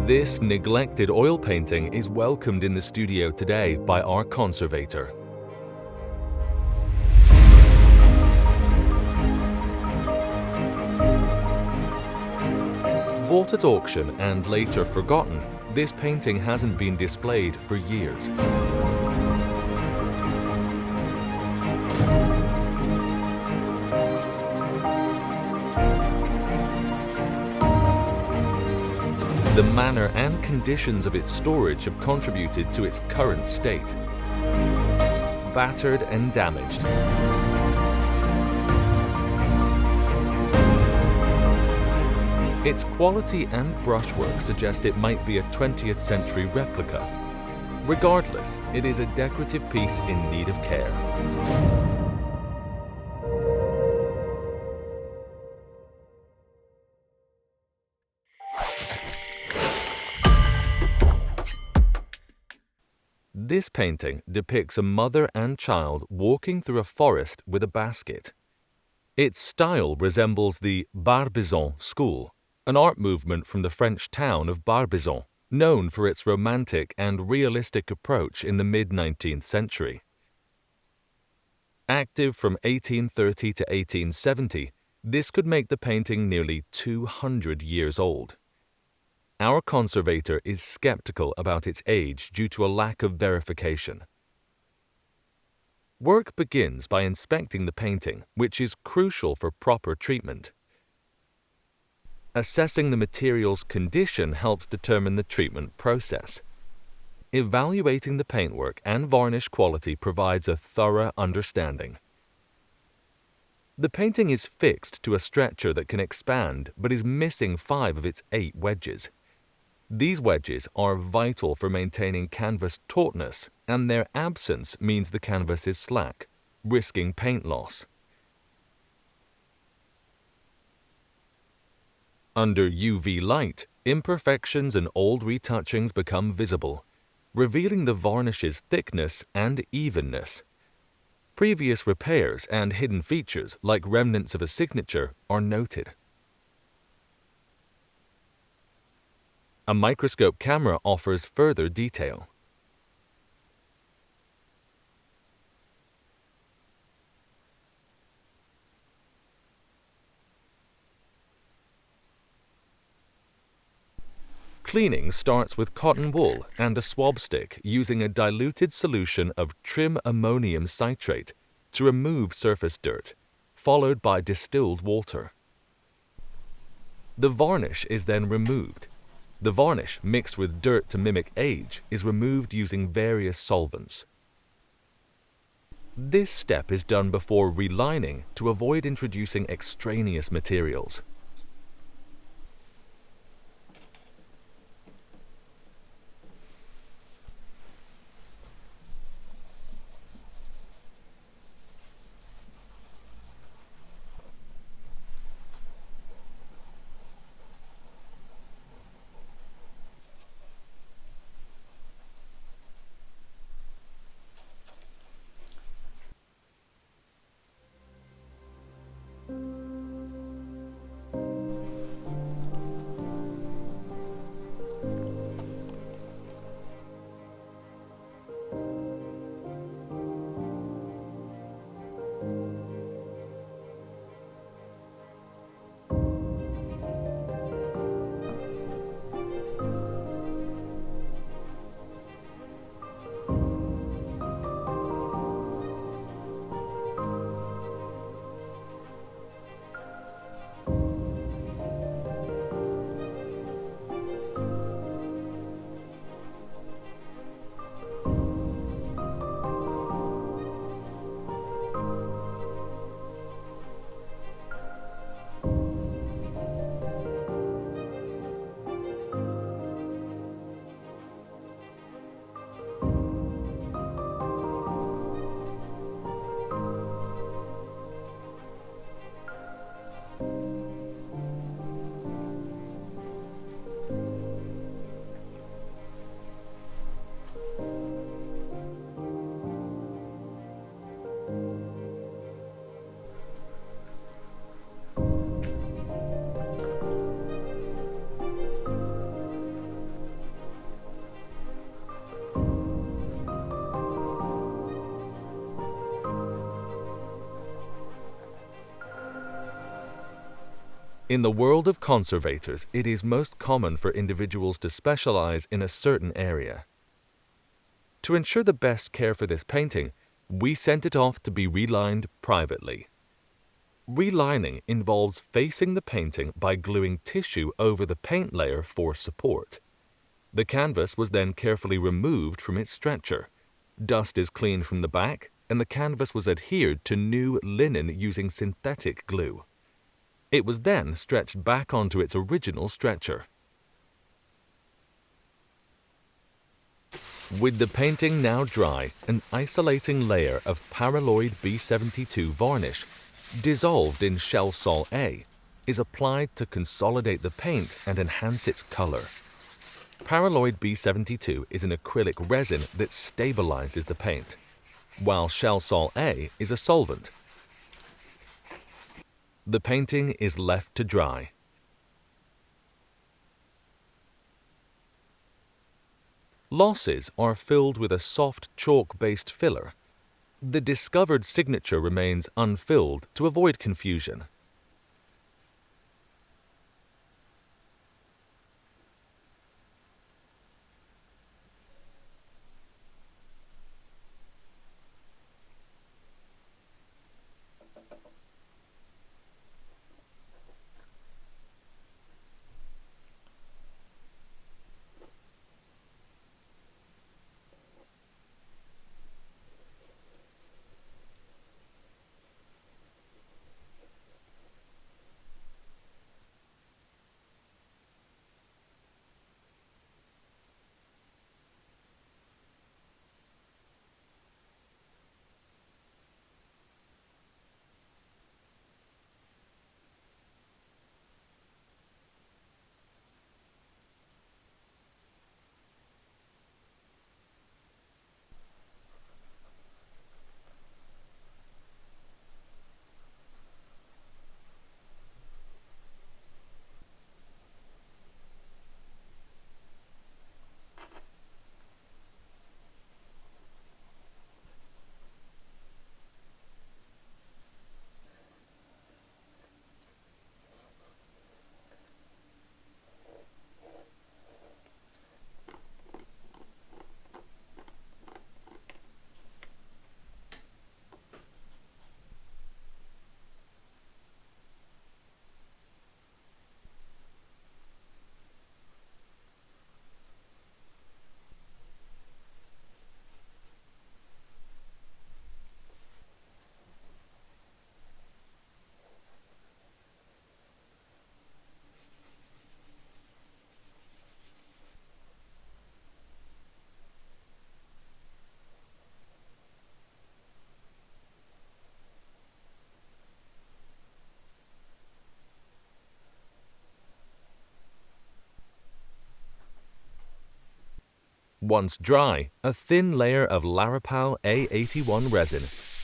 This neglected oil painting is welcomed in the studio today by our conservator. Bought at auction and later forgotten, this painting hasn't been displayed for years. The manner and conditions of its storage have contributed to its current state. Battered and damaged. Its quality and brushwork suggest it might be a 20th century replica. Regardless, it is a decorative piece in need of care. This painting depicts a mother and child walking through a forest with a basket. Its style resembles the Barbizon school, an art movement from the French town of Barbizon, known for its romantic and realistic approach in the mid-19th century. Active from 1830 to 1870, this could make the painting nearly 200 years old. Our conservator is skeptical about its age due to a lack of verification. Work begins by inspecting the painting, which is crucial for proper treatment. Assessing the material's condition helps determine the treatment process. Evaluating the paintwork and varnish quality provides a thorough understanding. The painting is fixed to a stretcher that can expand but is missing 5 of its 8 wedges. These wedges are vital for maintaining canvas tautness, and their absence means the canvas is slack, risking paint loss. Under UV light, imperfections and old retouchings become visible, revealing the varnish's thickness and evenness. Previous repairs and hidden features, like remnants of a signature, are noted. A microscope camera offers further detail. Cleaning starts with cotton wool and a swab stick using a diluted solution of trim ammonium citrate to remove surface dirt, followed by distilled water. The varnish is then removed. The varnish, mixed with dirt to mimic age, is removed using various solvents. This step is done before relining to avoid introducing extraneous materials. In the world of conservators, it is most common for individuals to specialize in a certain area. To ensure the best care for this painting, we sent it off to be relined privately. Relining involves facing the painting by gluing tissue over the paint layer for support. The canvas was then carefully removed from its stretcher. Dust is cleaned from the back, and the canvas was adhered to new linen using synthetic glue. It was then stretched back onto its original stretcher. With the painting now dry, an isolating layer of paralloid B72 varnish, dissolved in Shell Sol A, is applied to consolidate the paint and enhance its color. Paralloid B72 is an acrylic resin that stabilizes the paint, while Shell Sol A is a solvent. The painting is left to dry. Losses are filled with a soft chalk-based filler. The discovered signature remains unfilled to avoid confusion. Once dry, a thin layer of Larapal A81 resin,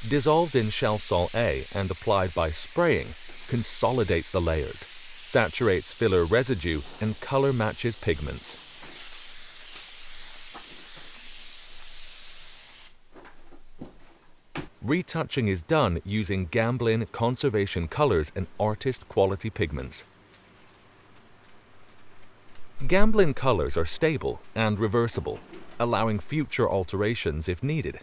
dissolved in Shell Sol A and applied by spraying, consolidates the layers, saturates filler residue, and color matches pigments. Retouching is done using Gamblin conservation colors and artist quality pigments. Gamblin colors are stable and reversible, allowing future alterations if needed.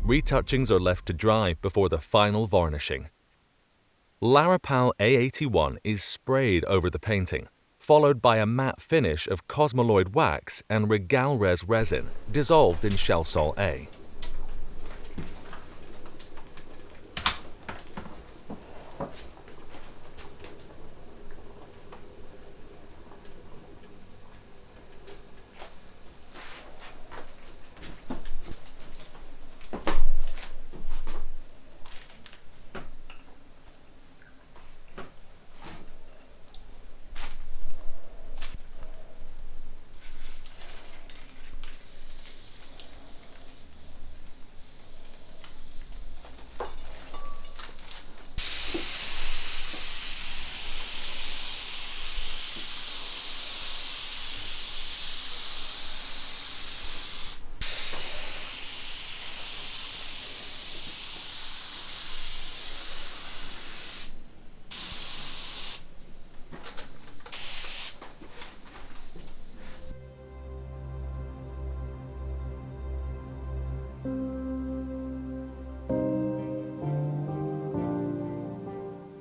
Retouchings are left to dry before the final varnishing. Larapal A81 is sprayed over the painting, followed by a matte finish of Cosmoloid wax and Regalres resin dissolved in Chalsol A.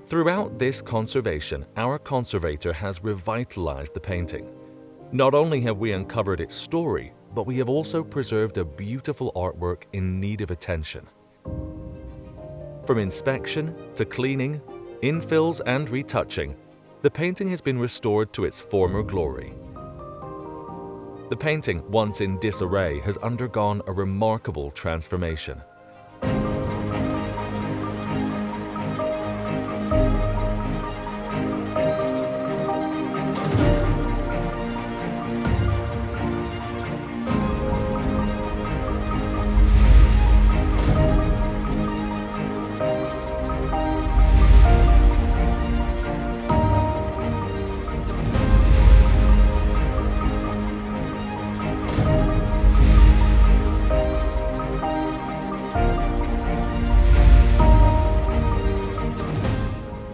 Throughout this conservation, our conservator has revitalized the painting. Not only have we uncovered its story, but we have also preserved a beautiful artwork in need of attention. From inspection to cleaning, infills and retouching, the painting has been restored to its former glory. The painting, once in disarray, has undergone a remarkable transformation.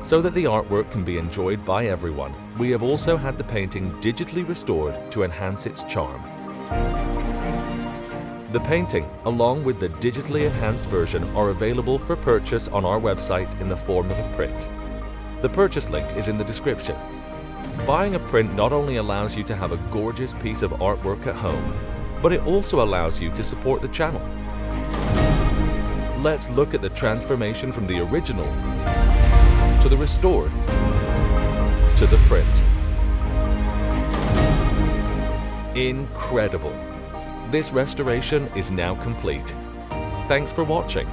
So that the artwork can be enjoyed by everyone, we have also had the painting digitally restored to enhance its charm. The painting, along with the digitally enhanced version, are available for purchase on our website in the form of a print. The purchase link is in the description. Buying a print not only allows you to have a gorgeous piece of artwork at home, but it also allows you to support the channel. Let's look at the transformation from the original to the restored, to the print. Incredible! This restoration is now complete. Thanks for watching.